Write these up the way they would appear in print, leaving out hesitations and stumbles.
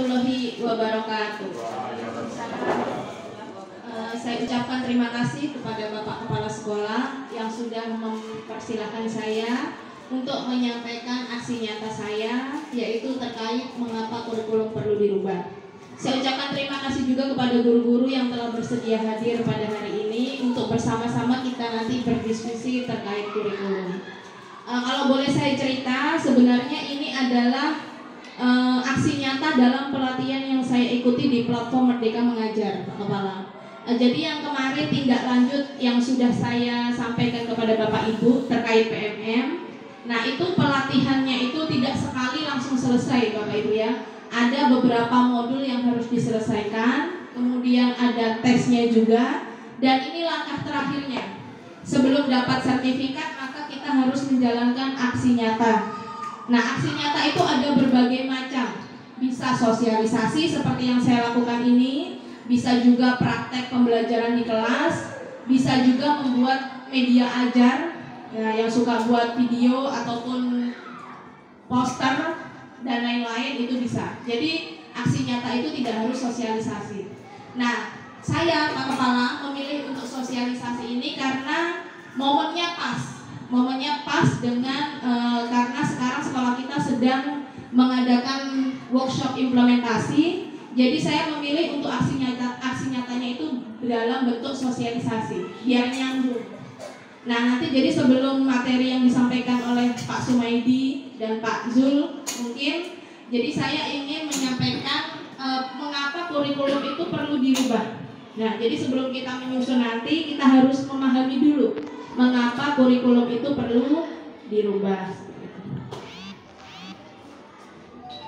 warahmatullahi wabarakatuh. Saya ucapkan terima kasih kepada Bapak Kepala Sekolah yang sudah mempersilahkan saya untuk menyampaikan aksi nyata saya, yaitu terkait mengapa kurikulum perlu dirubah. Saya ucapkan terima kasih juga kepada guru-guru yang telah bersedia hadir pada hari ini untuk bersama-sama kita nanti berdiskusi terkait kurikulum. Kalau boleh saya cerita, sebenarnya ini adalah aksi nyata dalam pelatihan yang saya ikuti di platform Merdeka Mengajar, Pak Kepala. Jadi yang kemarin tindak lanjut yang sudah saya sampaikan kepada Bapak Ibu terkait PMM. Nah, itu pelatihannya itu tidak sekali langsung selesai, Bapak Ibu ya. Ada beberapa modul yang harus diselesaikan, kemudian ada tesnya juga, dan ini langkah terakhirnya. Sebelum dapat sertifikat, maka kita harus menjalankan aksi nyata. Nah, aksi nyata itu ada berbagai macam. Bisa sosialisasi seperti yang saya lakukan ini, bisa juga praktek pembelajaran di kelas, bisa juga membuat media ajar, ya, yang suka buat video ataupun poster dan lain-lain itu bisa. Jadi aksi nyata itu tidak harus sosialisasi. Nah, saya Pak Kepala memilih untuk sosialisasi ini karena momennya pas. Momennya pas dengan karena sekarang sekolah kita sedang mengadakan workshop implementasi. Jadi saya memilih untuk aksi nyatanya itu dalam bentuk sosialisasi biar nyambung. Nah, nanti jadi sebelum materi yang disampaikan oleh Pak Sumaidi dan Pak Zul mungkin, jadi saya ingin menyampaikan mengapa kurikulum itu perlu dirubah. Nah, jadi sebelum kita menyusun nanti kita harus memahami dulu mengapa kurikulum itu perlu dirubah.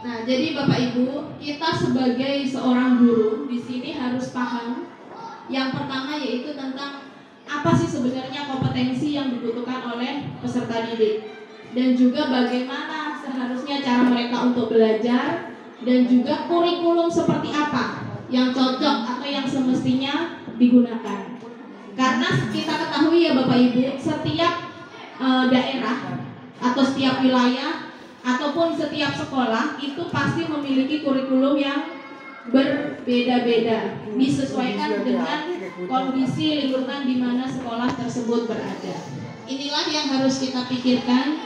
Nah, jadi Bapak Ibu, kita sebagai seorang guru di sini harus paham. Yang pertama yaitu tentang apa sih sebenarnya kompetensi yang dibutuhkan oleh peserta didik, dan juga bagaimana seharusnya cara mereka untuk belajar, dan juga kurikulum seperti apa yang cocok atau yang semestinya digunakan. Karena kita ketahui ya Bapak Ibu, setiap daerah atau setiap wilayah ataupun setiap sekolah itu pasti memiliki kurikulum yang berbeda-beda, disesuaikan dengan kondisi lingkungan di mana sekolah tersebut berada. Inilah yang harus kita pikirkan.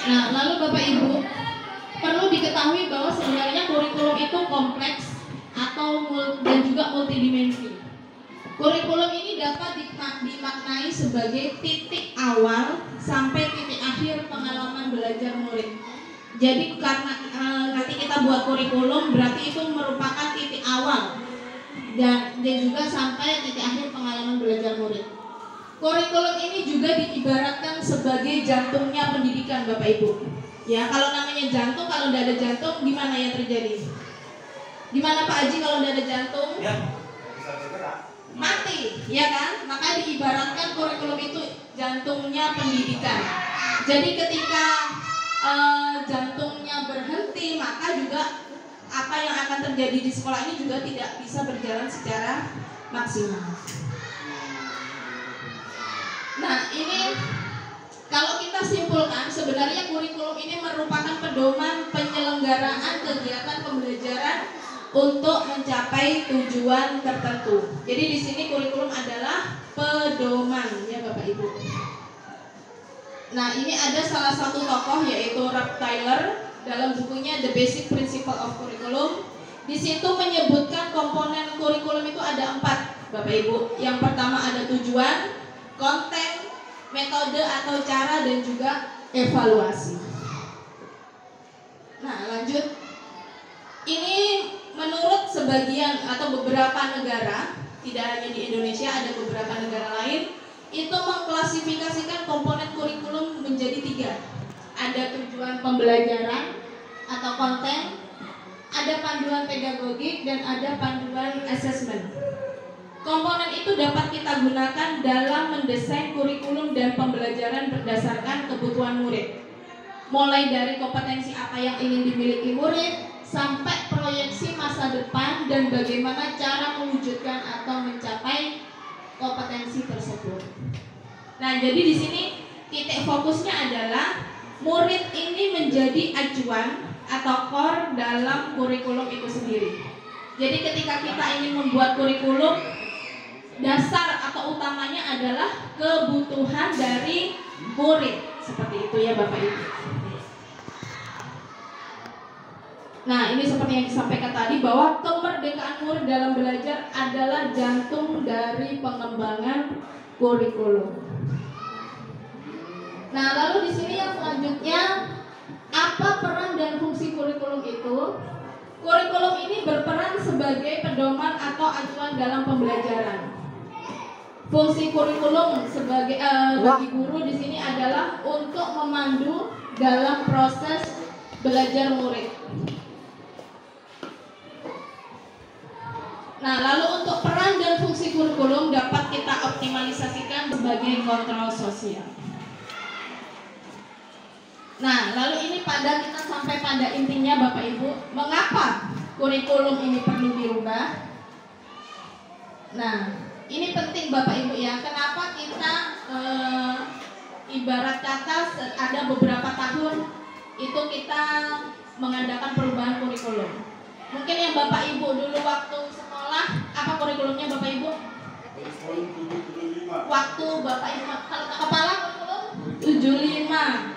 Nah, lalu Bapak Ibu, perlu diketahui bahwa sebenarnya kurikulum itu kompleks dan juga multidimensi. Kurikulum ini dapat dimaknai sebagai titik awal sampai titik akhir pengalaman belajar murid. Jadi karena nanti kita buat kurikulum berarti itu merupakan titik awal dan juga sampai titik akhir pengalaman belajar murid. Kurikulum ini juga diibaratkan sebagai jantungnya pendidikan Bapak Ibu. Ya, kalau namanya jantung, kalau tidak ada jantung gimana yang terjadi? Gimana Pak Haji kalau tidak ada jantung? Ya, bisa bergerak. Mati, ya kan? Maka diibaratkan kurikulum itu jantungnya pendidikan. Jadi ketika jantungnya berhenti, maka juga apa yang akan terjadi di sekolah ini juga tidak bisa berjalan secara maksimal. Nah, ini kalau kita simpulkan, sebenarnya kurikulum ini merupakan pedoman penyelenggaraan kegiatan pembelajaran untuk mencapai tujuan tertentu. Jadi di sini kurikulum adalah pedoman, ya Bapak Ibu. Nah, ini ada salah satu tokoh yaitu Ralph Tyler dalam bukunya The Basic Principle of Curriculum. Di situ menyebutkan komponen kurikulum itu ada 4, Bapak Ibu. Yang pertama ada tujuan, konten, metode atau cara, dan juga evaluasi. Nah, lanjut. Ini menurut sebagian atau beberapa negara, tidak hanya di Indonesia, ada beberapa negara lain, itu mengklasifikasikan komponen kurikulum menjadi 3. Ada tujuan pembelajaran atau konten, ada panduan pedagogik, dan ada panduan asesmen. Komponen itu dapat kita gunakan dalam mendesain kurikulum dan pembelajaran berdasarkan kebutuhan murid. Mulai dari kompetensi apa yang ingin dimiliki murid, sampai proyeksi masa depan dan bagaimana cara mewujudkan atau mencapai kompetensi tersebut. Nah, jadi di sini titik fokusnya adalah murid ini menjadi acuan atau core dalam kurikulum itu sendiri. Jadi ketika kita ingin membuat kurikulum, dasar atau utamanya adalah kebutuhan dari murid. Seperti itu ya Bapak Ibu. Nah, ini seperti yang disampaikan tadi bahwa kemerdekaan murid dalam belajar adalah jantung dari pengembangan kurikulum. Nah, lalu di sini yang selanjutnya, apa peran dan fungsi kurikulum itu? Kurikulum ini berperan sebagai pedoman atau acuan dalam pembelajaran. Fungsi kurikulum sebagai bagi guru di sini adalah untuk memandu dalam proses belajar murid. Nah, lalu untuk peran dan fungsi kurikulum dapat kita optimalisasikan sebagai kontrol sosial. Nah, lalu ini kita sampai pada intinya Bapak Ibu, mengapa kurikulum ini perlu dirubah? Nah, ini penting Bapak Ibu ya, kenapa kita ibarat kata ada beberapa tahun itu kita mengadakan perubahan kurikulum. Mungkin yang Bapak Ibu dulu waktu sekolah, apa kurikulumnya Bapak Ibu? Waktu Bapak Ibu kalau kepala kurikulum 75.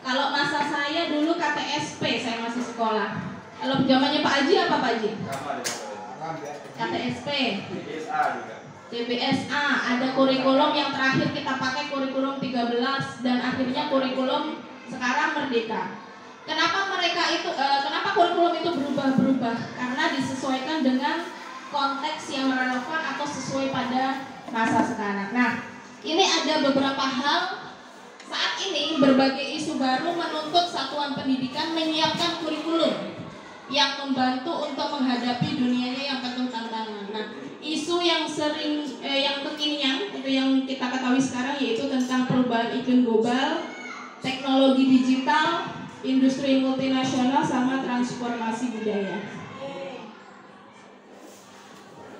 Kalau masa saya dulu KTSP, saya masih sekolah. Kalau zamannya Pak Haji apa Pak Haji? KTSP. CBSA, ada kurikulum yang terakhir kita pakai kurikulum 13 dan akhirnya kurikulum sekarang Merdeka. Kenapa kenapa kurikulum itu berubah-berubah? Karena disesuaikan dengan konteks yang relevan atau sesuai pada masa sekarang. Nah, ini ada beberapa hal. Saat ini berbagai isu baru menuntut satuan pendidikan menyiapkan kurikulum yang membantu untuk menghadapi dunianya yang penuh tantangan. Nah, isu yang yang kekinian itu yang kita ketahui sekarang yaitu tentang perubahan iklim global, teknologi digital, industri multinasional, sama transformasi budaya.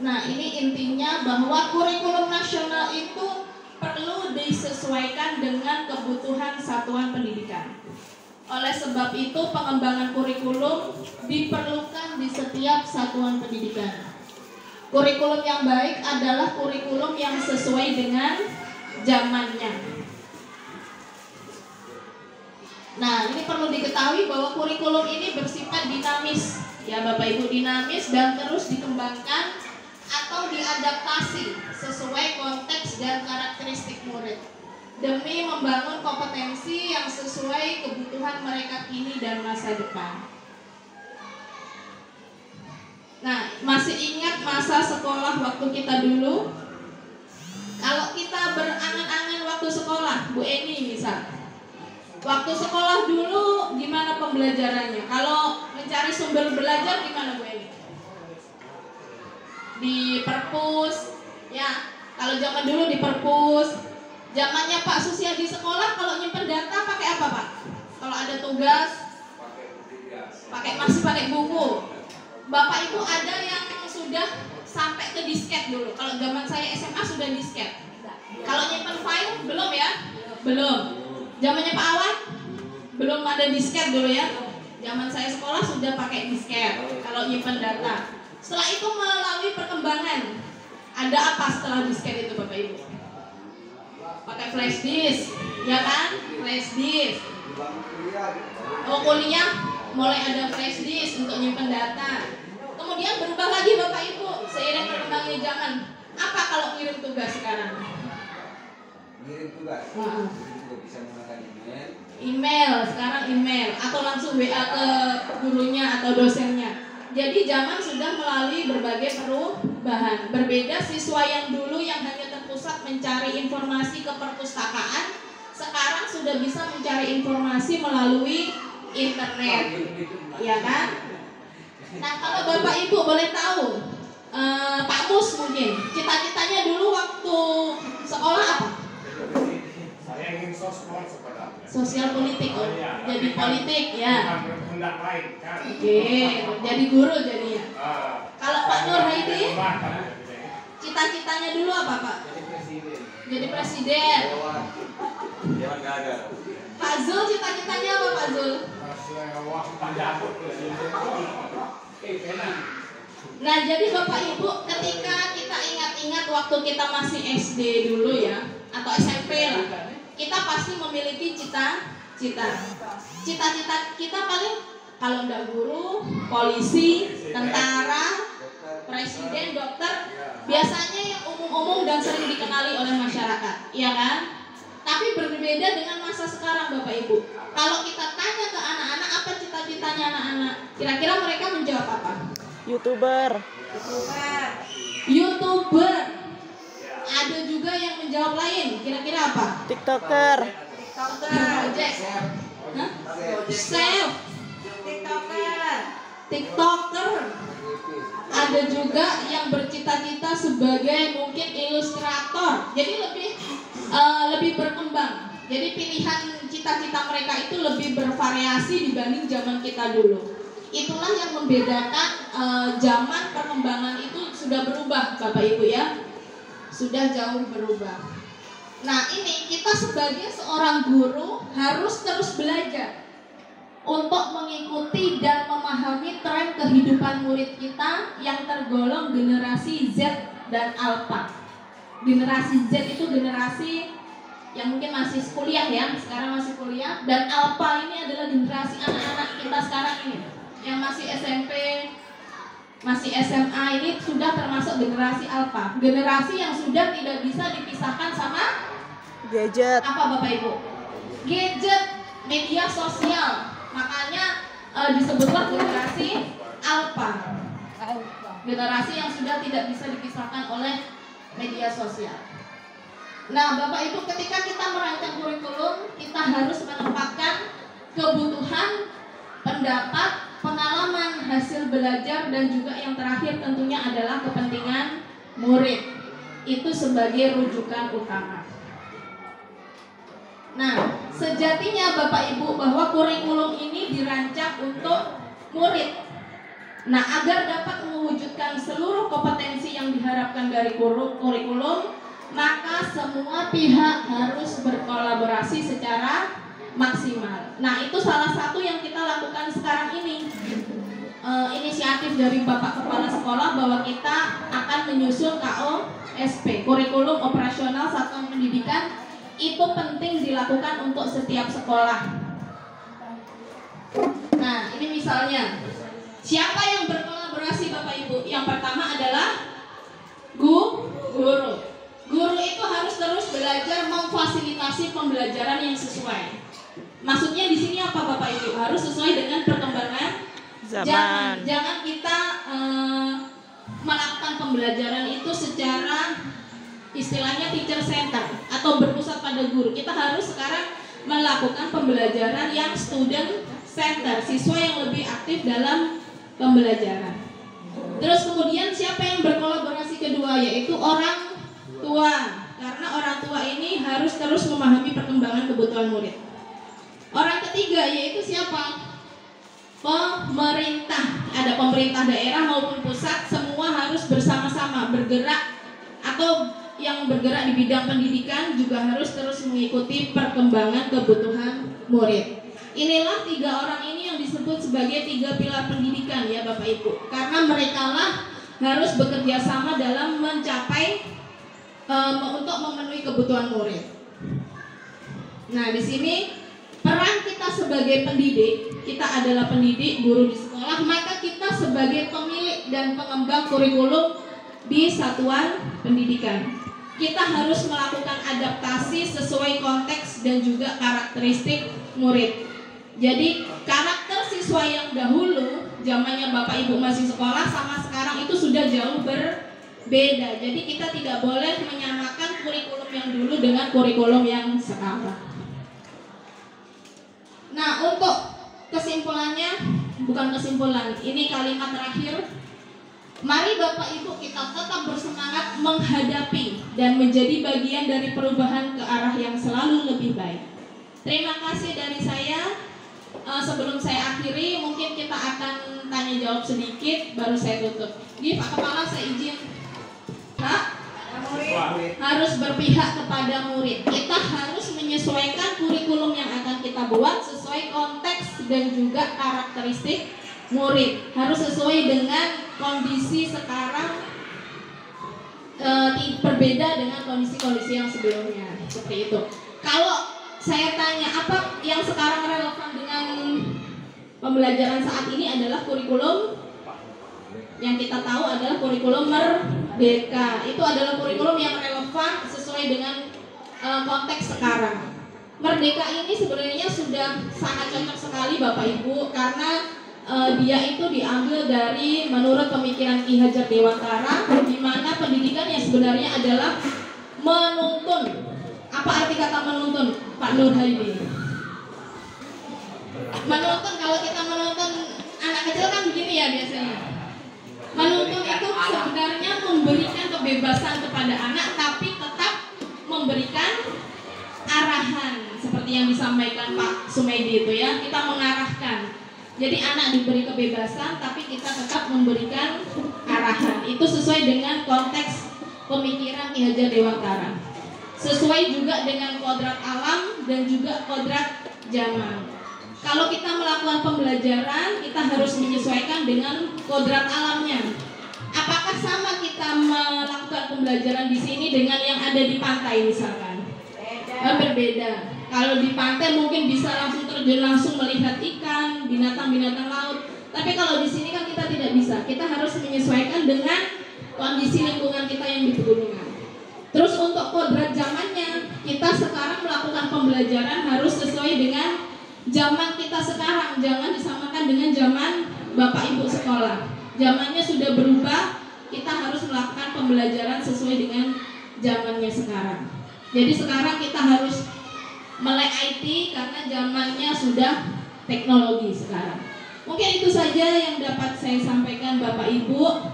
Nah, ini intinya bahwa kurikulum nasional itu perlu disesuaikan dengan kebutuhan satuan pendidikan. Oleh sebab itu, pengembangan kurikulum diperlukan di setiap satuan pendidikan. Kurikulum yang baik adalah kurikulum yang sesuai dengan zamannya. Nah, ini perlu diketahui bahwa kurikulum ini bersifat dinamis, ya Bapak Ibu, dinamis dan terus dikembangkan atau diadaptasi sesuai konteks dan karakteristik murid demi membangun kompetensi yang sesuai kebutuhan mereka kini dan masa depan. Nah, masih ingat masa sekolah waktu kita dulu? Kalau kita berangan-angan waktu sekolah, Bu Eni misal, waktu sekolah dulu gimana pembelajarannya? Kalau mencari sumber belajar gimana Bu Eni? Di perpus, ya. Kalau zaman dulu di perpus. Zamannya Pak Susia di sekolah kalau nyimpen data pakai apa Pak? Kalau ada tugas masih pakai buku. Bapak Ibu ada yang sudah sampai ke disket dulu. Kalau zaman saya SMA sudah disket. Kalau nyimpen file belum ya? Belum. Zamannya Pak Awan belum ada disket dulu ya. Zaman saya sekolah sudah pakai disket kalau nyimpen data. Setelah itu melalui perkembangan, ada apa setelah disket itu Bapak Ibu? Pakai flash disk, ya kan? Flash disk. Oh, kuliah mulai ada flash disk untuk nyimpen data. Kemudian berubah lagi Bapak Ibu seiring berkembangnya zaman. Apa kalau ngirim tugas sekarang? Ngirim tugas? Bisa menggunakan email, sekarang email atau langsung WA ke gurunya atau dosennya. Jadi zaman sudah melalui berbagai perubahan. Berbeda siswa yang dulu yang hanya terpusat mencari informasi ke perpustakaan, sekarang sudah bisa mencari informasi melalui internet, ya kan? Nah, kalau Bapak Ibu boleh tahu, Pak Mus mungkin cita-citanya dulu waktu sekolah apa? Saya ingin sosial sebenarnya. Sosial politik, oh, ya, jadi politik ya. Bukan lain kan. Oke, jadi guru jadinya. Kalau Pak Nur Haidi, cita-citanya dulu apa Pak? Jadi presiden. Dewan Gagal. Pak Zul cita-citanya apa Pak Zul? Wah, pada aku. Enak. Nah, jadi Bapak Ibu, ketika kita ingat-ingat waktu kita masih SD dulu ya, atau SMP lah, kita pasti memiliki cita-cita. Cita-cita kita paling kalau enggak guru, polisi, tentara, presiden, dokter, biasanya yang umum-umum dan sering dikenali oleh masyarakat, ya kan? Tapi berbeda dengan masa sekarang Bapak Ibu. Kalau kita tanya ke anak-anak apa cita-citanya anak-anak, kira-kira mereka menjawab apa? YouTuber. YouTuber. Ada juga yang menjawab lain. Kira-kira apa? TikToker. Project. Chef. TikToker. Ada juga yang bercita-cita sebagai mungkin ilustrator. Jadi lebih berkembang. Jadi pilihan cita-cita mereka itu lebih bervariasi dibanding zaman kita dulu. Itulah yang membedakan zaman perkembangan itu sudah berubah Bapak Ibu ya. Sudah jauh berubah. Nah ini kita sebagai seorang guru harus terus belajar untuk mengikuti dan memahami tren kehidupan murid kita yang tergolong generasi Z dan Alpha. Generasi Z itu generasi yang mungkin masih kuliah ya, sekarang masih kuliah, dan Alpha ini adalah generasi anak-anak kita sekarang ini yang masih SMP, masih SMA, ini sudah termasuk generasi Alpha. Generasi yang sudah tidak bisa dipisahkan sama Gadget. apa Bapak Ibu? Gadget, media sosial. Makanya disebutlah generasi Alpha. Generasi yang sudah tidak bisa dipisahkan oleh media sosial. Nah Bapak Ibu, ketika kita merancang kurikulum, kita harus menempatkan kebutuhan, pendapat, pengalaman, hasil belajar, dan juga yang terakhir tentunya adalah kepentingan murid. Itu sebagai rujukan utama. Nah, sejatinya Bapak Ibu bahwa kurikulum ini dirancang untuk murid. Nah, agar dapat mewujudkan seluruh kompetensi yang diharapkan dari kurikulum, maka semua pihak harus berkolaborasi secara maksimal. Nah, itu salah satu yang kita lakukan sekarang ini. Inisiatif dari Bapak Kepala Sekolah bahwa kita akan menyusun KOSP, Kurikulum Operasional Satuan Pendidikan. Itu penting dilakukan untuk setiap sekolah. Nah, ini misalnya, siapa yang berkolaborasi Bapak Ibu? Yang pertama adalah guru. Guru itu harus terus belajar memfasilitasi pembelajaran yang sesuai. Maksudnya di sini apa Bapak Ibu? Harus sesuai dengan perkembangan zaman. Jangan kita melakukan pembelajaran itu secara istilahnya teacher center atau berpusat pada guru. Kita harus sekarang melakukan pembelajaran yang student center, siswa yang lebih aktif dalam pembelajaran. Terus kemudian siapa yang berkolaborasi kedua, yaitu orang tua, karena orang tua ini harus terus memahami perkembangan kebutuhan murid. Orang ketiga yaitu siapa? Pemerintah. Ada pemerintah daerah maupun pusat, semua harus bersama-sama bergerak, atau yang bergerak di bidang pendidikan juga harus terus mengikuti perkembangan kebutuhan murid. Inilah tiga orang ini yang disebut sebagai tiga pilar pendidikan ya Bapak Ibu, karena merekalah harus bekerja sama dalam mencapai untuk memenuhi kebutuhan murid. Nah, di sini peran kita sebagai pendidik, kita adalah pendidik, guru di sekolah, maka kita sebagai pemilik dan pengembang kurikulum di satuan pendidikan. Kita harus melakukan adaptasi sesuai konteks dan juga karakteristik murid. Jadi karakter siswa yang dahulu zamannya Bapak Ibu masih sekolah sama sekarang itu sudah jauh berbeda. Jadi kita tidak boleh menyamakan kurikulum yang dulu dengan kurikulum yang sekarang. Nah, untuk kesimpulannya, bukan kesimpulan, ini kalimat terakhir. Mari Bapak Ibu kita tetap bersemangat menghadapi dan menjadi bagian dari perubahan ke arah yang selalu lebih baik. Terima kasih dari saya. Sebelum saya akhiri, mungkin kita akan tanya jawab sedikit, baru saya tutup. Pak Kepala, saya izin. Pak, harus berpihak kepada murid. Kita harus menyesuaikan kurikulum yang akan kita kita buat sesuai konteks dan juga karakteristik murid. Harus sesuai dengan kondisi sekarang, berbeda dengan kondisi-kondisi yang sebelumnya. Seperti itu. Kalau saya tanya apa yang sekarang relevan dengan pembelajaran saat ini adalah kurikulum yang kita tahu adalah kurikulum Merdeka. Itu adalah kurikulum yang relevan sesuai dengan konteks sekarang. Merdeka ini sebenarnya sudah sangat cocok sekali Bapak Ibu, karena dia itu diambil dari menurut pemikiran Ki Hajar Dewantara, di mana pendidikan yang sebenarnya adalah menuntun. Apa arti kata menuntun, Pak Nur Haidi? Menuntun, kalau kita menuntun anak kecil kan begini ya biasanya. Menuntun itu sebenarnya memberikan kebebasan kepada anak, tapi tetap memberikan arahan seperti yang disampaikan Pak Sumedi itu ya. Kita mengarahkan. Jadi anak diberi kebebasan, tapi kita tetap memberikan arahan. Itu sesuai dengan konteks pemikiran Ki Hajar Dewantara. Sesuai juga dengan kodrat alam dan juga kodrat zaman. Kalau kita melakukan pembelajaran, kita harus menyesuaikan dengan kodrat alamnya. Apakah sama kita melakukan pembelajaran di sini dengan yang ada di pantai misalkan? Berbeda. Kalau di pantai mungkin bisa langsung terjun, langsung melihat ikan, binatang-binatang laut. Tapi kalau di sini kan kita tidak bisa. Kita harus menyesuaikan dengan kondisi lingkungan kita yang di pegunungan. Terus untuk kodrat zamannya, kita sekarang melakukan pembelajaran harus sesuai dengan zaman kita sekarang. Jangan disamakan dengan zaman Bapak Ibu sekolah. Zamannya sudah berubah, kita harus melakukan pembelajaran sesuai dengan zamannya sekarang. Jadi sekarang kita harus melek IT karena zamannya sudah teknologi sekarang. Mungkin itu saja yang dapat saya sampaikan Bapak Ibu.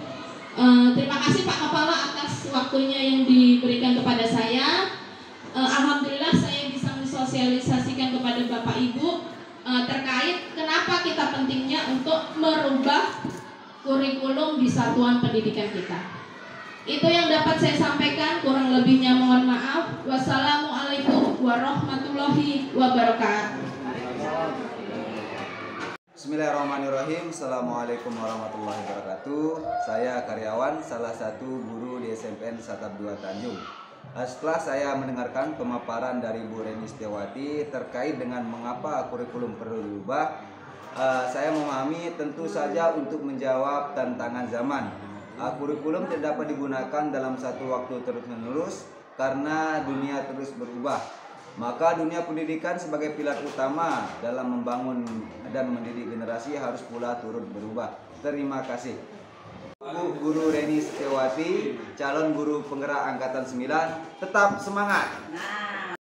Terima kasih Pak Kepala atas waktunya yang diberikan kepada saya. Alhamdulillah saya bisa mensosialisasikan kepada Bapak Ibu terkait kenapa kita pentingnya untuk merubah kurikulum di satuan pendidikan kita. Itu yang dapat saya sampaikan, kurang lebihnya mohon maaf. Wassalamualaikum warahmatullahi wabarakatuh. Bismillahirrahmanirrahim. Assalamualaikum warahmatullahi wabarakatuh. Saya karyawan salah satu guru di SMPN Satap 2 Tanjung. Setelah saya mendengarkan pemaparan dari Bu Reni Setiawati terkait dengan mengapa kurikulum perlu diubah, saya memahami tentu saja untuk menjawab tantangan zaman. Kurikulum tidak dapat digunakan dalam satu waktu terus-menerus karena dunia terus berubah. Maka dunia pendidikan sebagai pilar utama dalam membangun dan mendidik generasi harus pula turut berubah. Terima kasih. Bu Guru Reni Setiawati, calon guru penggerak Angkatan 9, tetap semangat.